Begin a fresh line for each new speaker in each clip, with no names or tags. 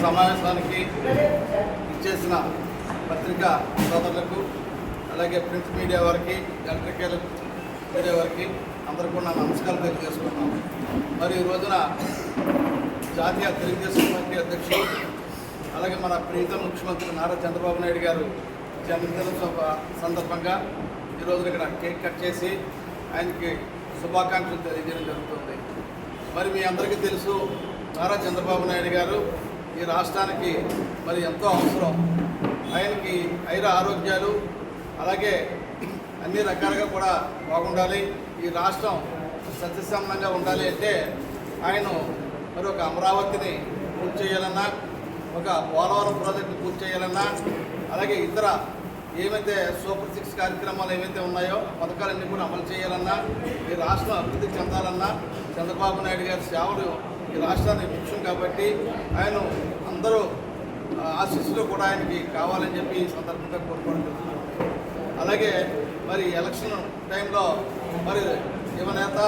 సమావేశానికి ఇచ్చేసిన పత్రికా సోదరులకు, అలాగే ప్రింట్ మీడియా వారికి, ఎలక్ట్రికల్ మీడియా వారికి అందరికీ కూడా నమస్కారం తెలియజేసుకుంటున్నాం. మరి ఈ రోజున జాతీయ తెలుగుదేశం పార్టీ అధ్యక్షులు, అలాగే మన ప్రీతం ముఖ్యమంత్రి నారా చంద్రబాబు నాయుడు గారు జన్మదినం సందర్భంగా ఈ రోజున ఇక్కడ కేక్ కట్ చేసి ఆయనకి శుభాకాంక్షలు తెలియజేయడం జరుగుతుంది. మరి మీ అందరికీ తెలుసు, నారా చంద్రబాబు నాయుడు గారు ఈ రాష్ట్రానికి మరి ఎంతో అవసరం. ఆయనకి ఆరోగ్యాలు అలాగే అన్ని రకాలుగా కూడా బాగుండాలి. ఈ రాష్ట్రం సస్యశ్యామలంగా ఉండాలి అంటే ఆయన మరి ఒక అమరావతిని పూర్తి చేయాలన్నా, ఒక పోలవరం ప్రాజెక్టుని పూర్తి చేయాలన్నా, అలాగే ఇతర ఏమైతే సూపర్ 6 కార్యక్రమాలు ఏవైతే ఉన్నాయో పథకాలన్నీ కూడా అమలు చేయాలన్నా, ఈ రాష్ట్రం అభివృద్ధి చెందాలన్నా చంద్రబాబు నాయుడు గారి సేవలు ఈ రాష్ట్రానికి ముఖ్యం. కాబట్టి ఆయన అందరూ ఆశీస్సులు కూడా ఆయనకి కావాలని చెప్పి ఈ సందర్భంగా కోరుకోవడం జరుగుతుంది. అలాగే మరి ఎలక్షన్ టైంలో మరి యువనేత,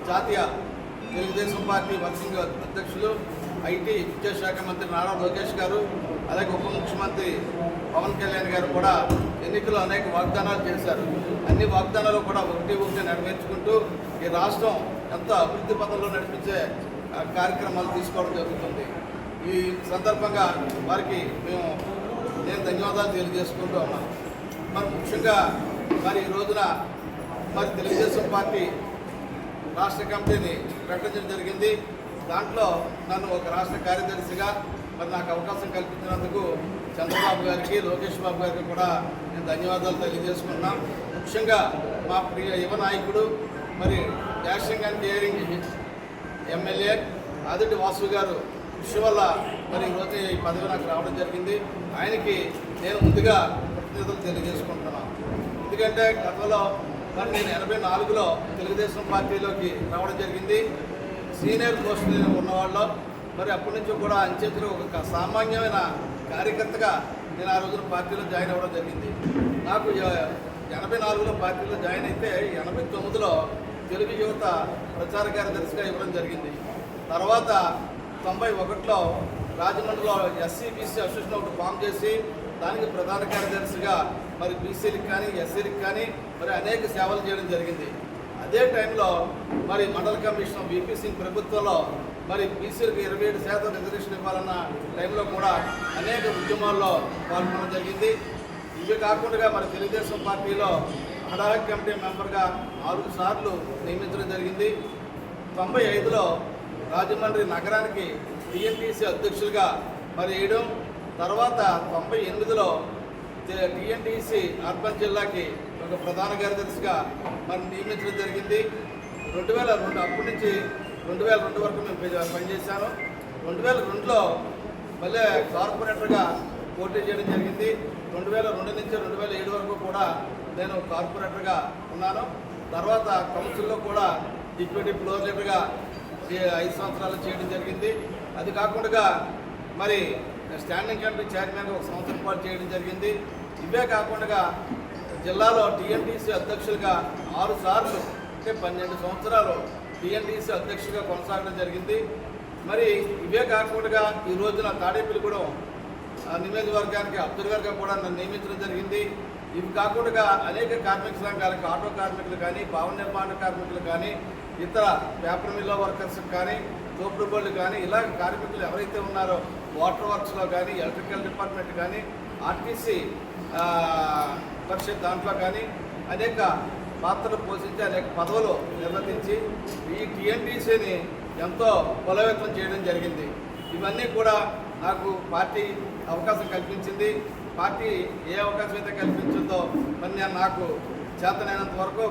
జాతీయ తెలుగుదేశం పార్టీ వర్కింగ్ అధ్యక్షులు, ఐటీ విద్యాశాఖ మంత్రి నారా లోకేష్ గారు, అలాగే ఉప ముఖ్యమంత్రి పవన్ కళ్యాణ్ గారు కూడా ఎన్నికల్లో అనేక వాగ్దానాలు చేశారు. అన్ని వాగ్దానాలు కూడా ఒకటి నెరవేర్చుకుంటూ ఈ రాష్ట్రం ఎంతో అభివృద్ధి పథంలో నడిపించే కార్యక్రమాలు తీసుకోవడం జరుగుతుంది. ఈ సందర్భంగా వారికి నేను ధన్యవాదాలు తెలియజేసుకుంటూ ఉన్నాం. మరి ముఖ్యంగా మరి ఈ రోజున మరి తెలుగుదేశం పార్టీ రాష్ట్ర కమిటీని ప్రకటించడం జరిగింది. దాంట్లో నన్ను ఒక రాష్ట్ర కార్యదర్శిగా మరి నాకు అవకాశం కల్పించినందుకు చంద్రబాబు గారికి, లోకేష్ బాబు గారికి కూడా నేను ధన్యవాదాలు తెలియజేసుకున్నాం. ముఖ్యంగా మా ప్రియ యువ నాయకుడు, మరి dashing and daring MLA Aditi Vasu గారు కృషి వల్ల మరి ఈరోజు ఈ పదవి నాకు రావడం జరిగింది. ఆయనకి నేను ముందుగా కృతజ్ఞతలు తెలియజేసుకుంటున్నాను. ఎందుకంటే గతంలో మరి నేను 84లో తెలుగుదేశం పార్టీలోకి రావడం జరిగింది. సీనియర్ పోస్టులు ఉన్నవాళ్ళు మరి అప్పటి నుంచి కూడా అంచెంచులు ఒక సామాన్యమైన కార్యకర్తగా నేను ఆ రోజున పార్టీలో జాయిన్ అవ్వడం జరిగింది. నాకు 84లో పార్టీలో జాయిన్ అయితే 89లో తెలుగు యువత ప్రచార కార్యదర్శిగా ఇవ్వడం జరిగింది. తర్వాత 91లో రాజమండ్రిలో ఎస్సీ/బీసీ అసోసియేషన్ ఒకటి ఫామ్ చేసి దానికి ప్రధాన కార్యదర్శిగా మరి బీసీలకు కానీ ఎస్సీలకు కానీ మరి అనేక సేవలు చేయడం జరిగింది. అదే టైంలో మరి మండల కమిషన్ వీపీ సింగ్ ప్రభుత్వంలో మరి బీసీలకు 27% రిజర్వేషన్ ఇవ్వాలన్న టైంలో కూడా అనేక ఉద్యమాల్లో పాల్గొనడం జరిగింది. ఇవి కాకుండా మరి తెలుగుదేశం పార్టీలో హడాహక్ కమిటీ మెంబర్గా 4 సార్లు నియమించడం జరిగింది. 95లో రాజమండ్రి నగరానికి టీఎన్టీసీ అధ్యక్షులుగా మరి వేయడం, తర్వాత 98లో టీఎన్టీసీ అర్బన్ జిల్లాకి ఒక ప్రధాన కార్యదర్శిగా మరి నియమించడం జరిగింది. 2002 అప్పటి నుంచి 2002 వరకు మేము పనిచేశాను. 2002లో మళ్ళీ కార్పొరేటర్గా పోటీ చేయడం జరిగింది. 2002 నుంచి 2007 వరకు కూడా నేను కార్పొరేటర్గా ఉన్నాను. తర్వాత కౌన్సిల్లో కూడా డిప్యూటీ ఫ్లోర్ లీడర్గా 5 సంవత్సరాలు చేయడం జరిగింది. అది కాకుండా మరి స్టాండింగ్ కమిటీ చైర్మన్గా 1 సంవత్సరం పాటు చేయడం జరిగింది. ఇవే కాకుండా జిల్లాలో టీఎన్టీసీ అధ్యక్షులుగా 6 సార్లు అంటే 12 సంవత్సరాలు టీఎన్టీసీ అధ్యక్షుడిగా కొనసాగడం జరిగింది. మరి ఇవే కాకుండా ఈ రోజున తాడేపల్లిగూడెం నియోజకవర్గానికి అబ్జర్వర్గా కూడా నన్ను నియమించడం జరిగింది. ఇవి కాకుండా అనేక కార్మిక సంఘాలకు, ఆటో కార్మికులు కానీ, భవన నిర్మాణ కార్మికులు కానీ, ఇతర పేపర్ మిల్లో వర్కర్స్ కానీ, తోపుడు బళ్ళు కానీ, ఇలా కార్మికులు ఎవరైతే ఉన్నారో వాటర్ వర్క్స్లో కానీ, ఎలక్ట్రికల్ డిపార్ట్మెంట్ కానీ, ఆర్టీసీ పరిషత్ దాంట్లో కానీ అనేక పాత్రలు పోషించి అనేక పదవులు నిర్వర్తించి ఈ టీఎన్టీసీని ఎంతో బలోపేతం చేయడం జరిగింది. ఇవన్నీ కూడా నాకు పార్టీ అవకాశం కల్పించింది. పార్టీ ఏ అవకాశం అయితే కల్పించిందో మరి నేను నాకు చేతనైనంత వరకు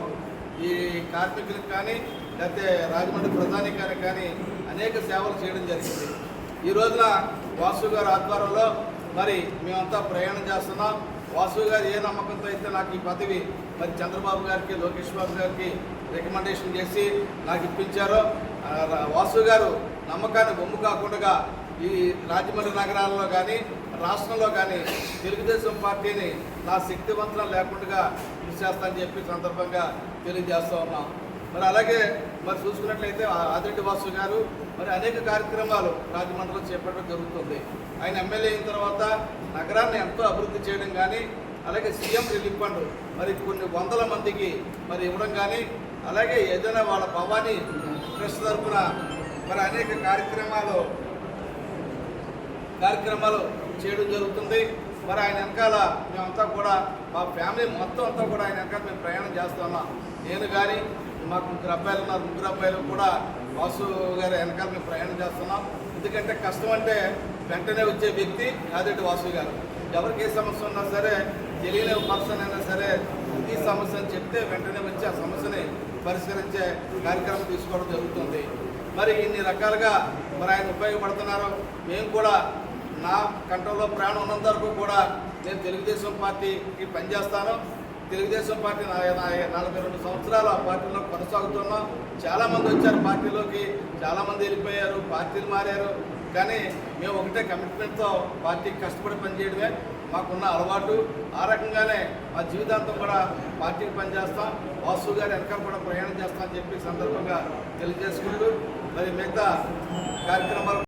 ఈ కార్మికులకు కానీ లేకపోతే రాజమండ్రి ప్రధానికానికి కానీ అనేక సేవలు చేయడం జరిగింది. ఈ రోజున వాసు గారి ఆధ్వర్యంలో మరి మేమంతా ప్రయాణం చేస్తున్నాం. వాసు గారు ఏ నమ్మకంతో అయితే నాకు ఈ పదవి మరి చంద్రబాబు గారికి, లోకేష్ బాబు గారికి రికమెండేషన్ చేసి నాకు ఇప్పించారో, వాసు గారు నమ్మకాన్ని బొమ్ము కాకుండా ఈ రాజమండ్రి నగరాల్లో కానీ రాష్ట్రంలో కానీ తెలుగుదేశం పార్టీని నా శక్తివంతం లేకుండా కృషి చేస్తానని చెప్పి సందర్భంగా తెలియజేస్తూ ఉన్నాం. మరి అలాగే మరి చూసుకున్నట్లయితే ఆదిరెడ్డి వాసు గారు మరి అనేక కార్యక్రమాలు రాజమండ్రిలో చేపట్టడం జరుగుతుంది. ఆయన ఎమ్మెల్యే అయిన తర్వాత నగరాన్ని ఎంతో అభివృద్ధి చేయడం కానీ, అలాగే సీఎం రిలీఫ్ ఫండ్ మరి కొన్ని వందల మందికి మరి ఇవ్వడం కానీ, అలాగే ఏదైనా వాళ్ళ భవానీ ట్రస్ట్ తరఫున మరి అనేక కార్యక్రమాలు చేయడం జరుగుతుంది. మరి ఆయన వెనకాల మేమంతా కూడా మా ఫ్యామిలీ మొత్తం అంతా కూడా ఆయన వెనకాల మేము ప్రయాణం చేస్తున్నాం. నేను కానీ మాకు ముగ్గురు అబ్బాయిలు కూడా వాసు గారి వెనకాల మేము ప్రయాణం చేస్తున్నాం. ఎందుకంటే కష్టం అంటే వెంటనే వచ్చే వ్యక్తి ఆదిరెడ్డి వాసు గారు. ఎవరికి ఏ సమస్య ఉన్నా సరే, తెలియని పర్సన్ అయినా సరే ఈ సమస్య అని చెప్తే వెంటనే వచ్చి ఆ సమస్యని పరిష్కరించే కార్యక్రమం తీసుకోవడం జరుగుతుంది. మరి ఇన్ని రకాలుగా మరి ఆయన ఉపయోగపడుతున్నారు. మేము కూడా నా కంట్రోల్లో ప్రాణం ఉన్నంత వరకు కూడా నేను తెలుగుదేశం పార్టీకి పనిచేస్తాను. తెలుగుదేశం పార్టీ 42 సంవత్సరాలు ఆ పార్టీలో కొనసాగుతున్నాం. చాలామంది వచ్చారు పార్టీలోకి, చాలామంది వెళ్ళిపోయారు, పార్టీలు మారారు. కానీ మేము ఒకటే కమిట్మెంట్తో పార్టీకి కష్టపడి పనిచేయడమే మాకున్న అలవాటు. ఆ రకంగానే మా జీవితాంతం కూడా పార్టీకి పనిచేస్తాం. వాసు గారి వెనకాల కూడా ప్రయాణం చేస్తామని చెప్పి సందర్భంగా తెలియజేసుకుంటూ మరి మిగతా కార్యక్రమాలు